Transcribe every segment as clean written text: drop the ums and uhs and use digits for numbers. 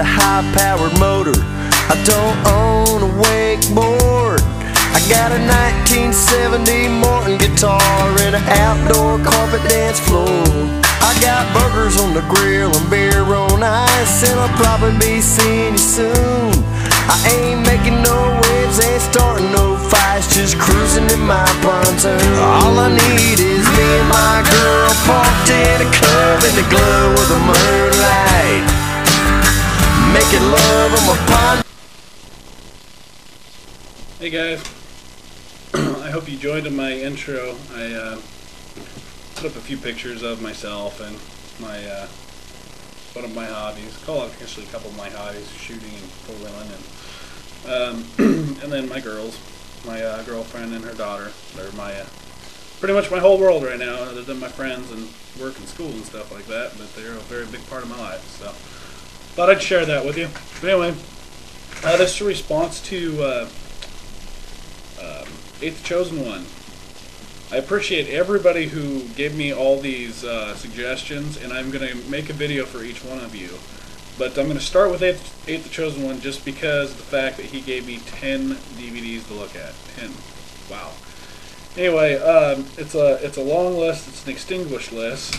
a high-powered motor. I don't own a wakeboard. I got a 1970 Morton guitar and an outdoor carpet dance floor. I got burgers on the grill and beer on ice, and I'll probably be seeing you soon. I ain't making no waves, ain't starting no fights, just cruising in my pontoon. All I need is me and my girl parked in a club in the glow of the moonlight, making love on my pond. Hey guys, I hope you enjoyed my intro. I put up a few pictures of myself and my one of my hobbies. Actually, a couple of my hobbies: shooting and pulling, and then my girls, my girlfriend and her daughter. They're my pretty much my whole world right now, other than my friends and work and school and stuff like that. But they're a very big part of my life. So thought I'd share that with you. But anyway, this is a response to Eigh8the Chosen One. I appreciate everybody who gave me all these suggestions, and I'm going to make a video for each one of you. But I'm going to start with Eigh8the Chosen One just because of the fact that he gave me 10 DVDs to look at. 10. Wow. Anyway, it's a long list. It's an extinguished list,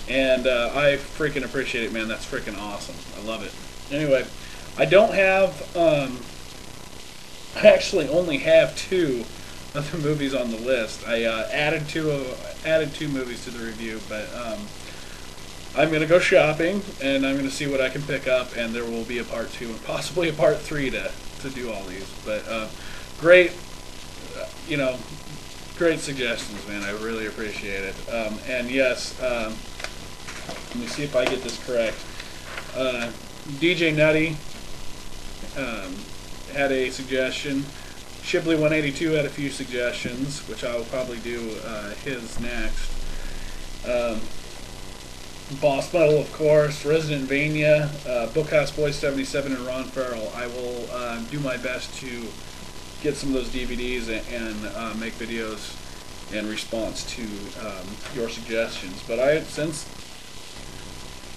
and I freaking appreciate it, man. That's freaking awesome. I love it. Anyway, I don't have. I actually only have 2 of the movies on the list. I added two movies to the review, but I'm gonna go shopping and I'm gonna see what I can pick up, and there will be a part 2 and possibly a part 3 to do all these. But great, great suggestions, man. I really appreciate it. And yes, let me see if I get this correct. DJ Nutty had a suggestion. Shibley 182 had a few suggestions, which I will probably do his next. Boss Metal, of course, Resident Vania, Bookhouse Boy 77, and Ron Farrell. I will do my best to get some of those DVDs and make videos in response to your suggestions. But since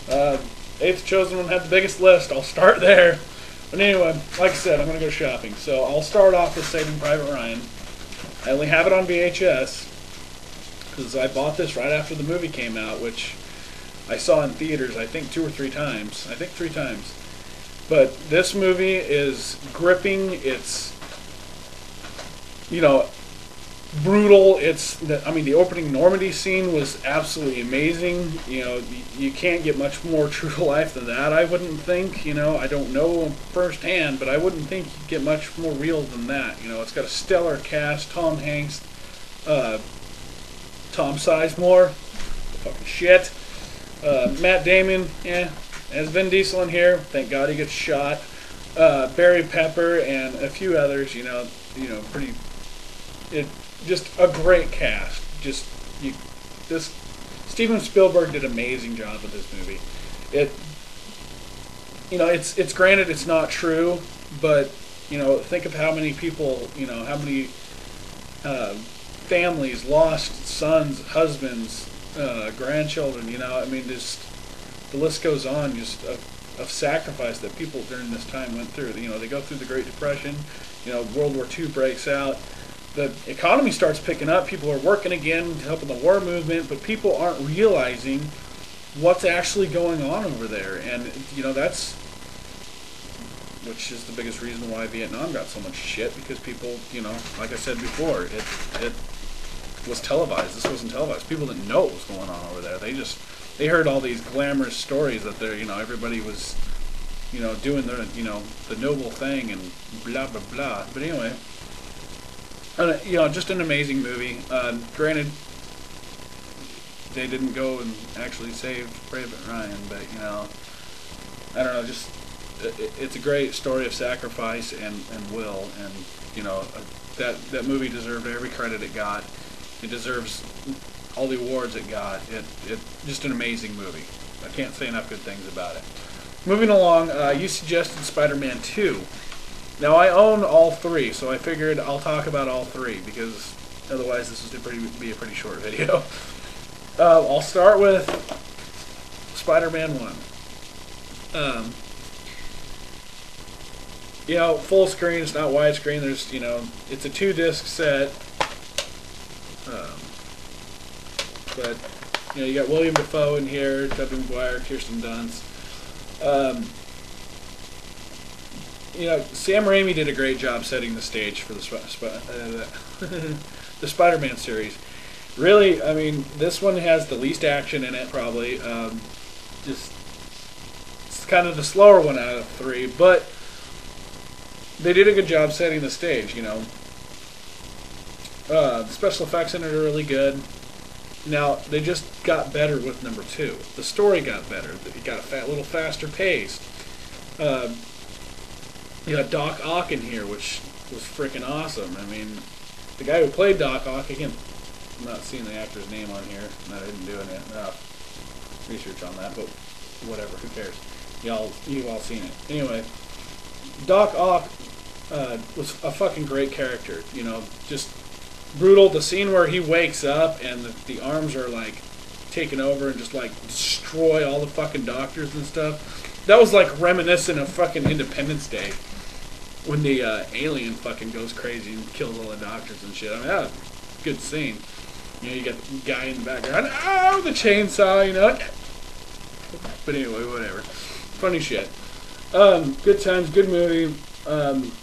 Eigh8the Chosen One had the biggest list, I'll start there. But anyway, like I said, I'm going to go shopping. So I'll start off with Saving Private Ryan. I only have it on VHS because I bought this right after the movie came out, which I saw in theaters, I think 2 or 3 times. I think 3 times. But this movie is gripping. It's, brutal. The opening Normandy scene was absolutely amazing. You can't get much more true to life than that, I wouldn't think. I don't know firsthand, but I wouldn't think you'd get much more real than that. It's got a stellar cast: Tom Hanks, Tom Sizemore, fucking shit, Matt Damon, as Vin Diesel in here. Thank God he gets shot. Barry Pepper and a few others. Just a great cast. Steven Spielberg did an amazing job with this movie. It's granted it's not true, but think of how many people, how many families lost sons, husbands, grandchildren. Just the list goes on. Just of sacrifice that people during this time went through. They go through the Great Depression. World War II breaks out. The economy starts picking up. People are working again, helping the war movement, but people aren't realizing what's actually going on over there. And which is the biggest reason why Vietnam got so much shit, because people, like I said before, it was televised. This wasn't televised. People didn't know what was going on over there. They heard all these glamorous stories that everybody was, doing the noble thing and blah blah blah. But anyway. Just an amazing movie. Granted, they didn't go and actually save Private Ryan, but I don't know. It's a great story of sacrifice and will, and that movie deserved every credit it got. It deserves all the awards it got. It just an amazing movie. I can't say enough good things about it. Moving along, you suggested Spider-Man 2. Now, I own all 3, so I figured I'll talk about all 3, because otherwise this is be a pretty short video. I'll start with Spider-Man 1. you know, full screen. It's not widescreen. There's, you know, it's a 2-disc set. But you know, you got William Dafoe in here, Tobey Maguire, Kirsten Dunst. You know, Sam Raimi did a great job setting the stage for the the Spider-Man series. Really, I mean, this one has the least action in it, probably. Just it's kind of the slower one out of 3, but they did a good job setting the stage. You know, the special effects in it are really good. Now they just got better with number 2. The story got better. It got a little faster paced. You got Doc Ock in here, which was freaking awesome. I mean, the guy who played Doc Ock, again, I'm not seeing the actor's name on here. I didn't do any research on that, but whatever, who cares? You've all seen it. Anyway, Doc Ock was a fucking great character. You know, just brutal. The scene where he wakes up and the arms are like taken over and just like destroy all the fucking doctors and stuff. That was like reminiscent of fucking Independence Day, when the alien fucking goes crazy and kills all the doctors and shit. I mean, that was a good scene. You know, you got the guy in the background, oh, the chainsaw, you know. But anyway, whatever. Funny shit. Good times, good movie.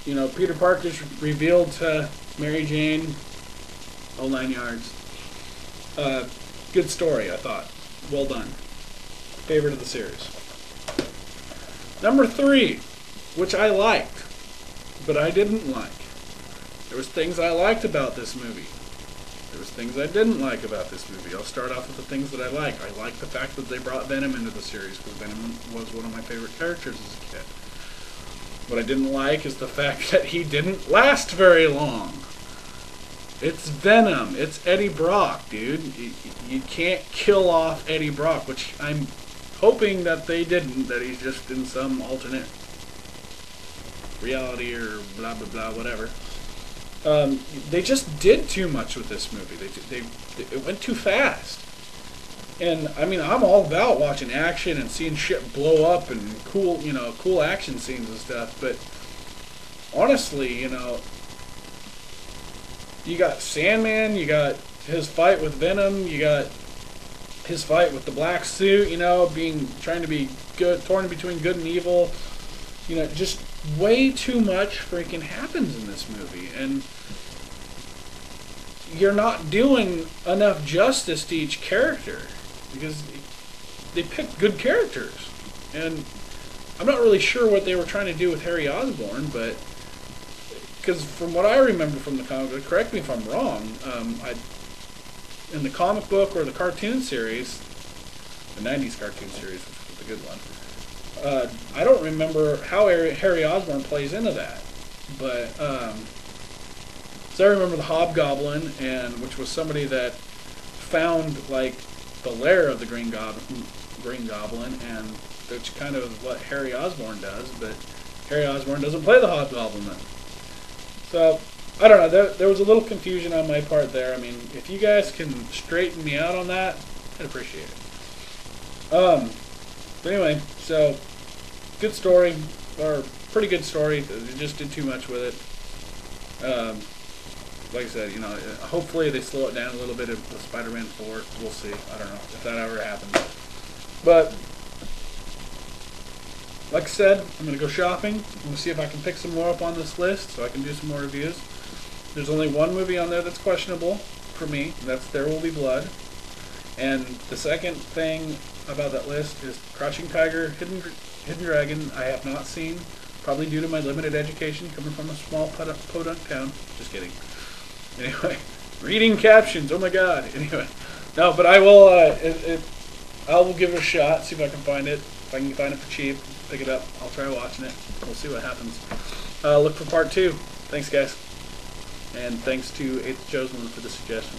You know, Peter Parker's revealed to Mary Jane, all 9 yards. Good story, I thought. Well done. Favorite of the series. Number 3, which I liked, but I didn't like. There was things I liked about this movie. There was things I didn't like about this movie. I'll start off with the things that I like. I like the fact that they brought Venom into the series, because Venom was one of my favorite characters as a kid. What I didn't like is the fact that he didn't last very long. It's Venom. It's Eddie Brock, dude. You can't kill off Eddie Brock, which I'm hoping that they didn't, that he's just in some alternate reality or blah blah blah, whatever. They just did too much with this movie. It went too fast. And I mean, I'm all about watching action and seeing shit blow up and cool, you know, cool action scenes and stuff. But honestly, you know, you got Sandman, you got his fight with Venom, you got his fight with the black suit, you know, trying to be good, torn between good and evil. You know, just way too much freaking happens in this movie, and you're not doing enough justice to each character, because they picked good characters, and I'm not really sure what they were trying to do with Harry Osborn, but because from what I remember from the comic book, correct me if I'm wrong, in the comic book or the cartoon series, the 90s cartoon series, which was the good one, I don't remember how Harry Osborn plays into that, but so I remember the Hobgoblin, and which was somebody that found like the lair of the Green Goblin, and that's kind of what Harry Osborn does, but Harry Osborn doesn't play the Hobgoblin then. So I don't know. There was a little confusion on my part there. I mean, if you guys can straighten me out on that, I'd appreciate it. But anyway, so good story, or pretty good story. They just did too much with it. Like I said, you know, hopefully they slow it down a little bit with Spider-Man 4. We'll see. I don't know if that ever happens. But like I said, I'm going to go shopping. I'm going to see if I can pick some more up on this list so I can do some more reviews. There's only one movie on there that's questionable for me, and that's There Will Be Blood. And the second thing about that list is Crouching Tiger, Hidden Dragon. I have not seen, probably due to my limited education coming from a small podunk town. Just kidding. Anyway, reading captions, oh my god. Anyway, no, but I will, I will give it a shot, see if I can find it. If I can find it for cheap, pick it up. I'll try watching it. We'll see what happens. Look for part 2. Thanks, guys. And thanks to Eigh8thechosenone for the suggestion.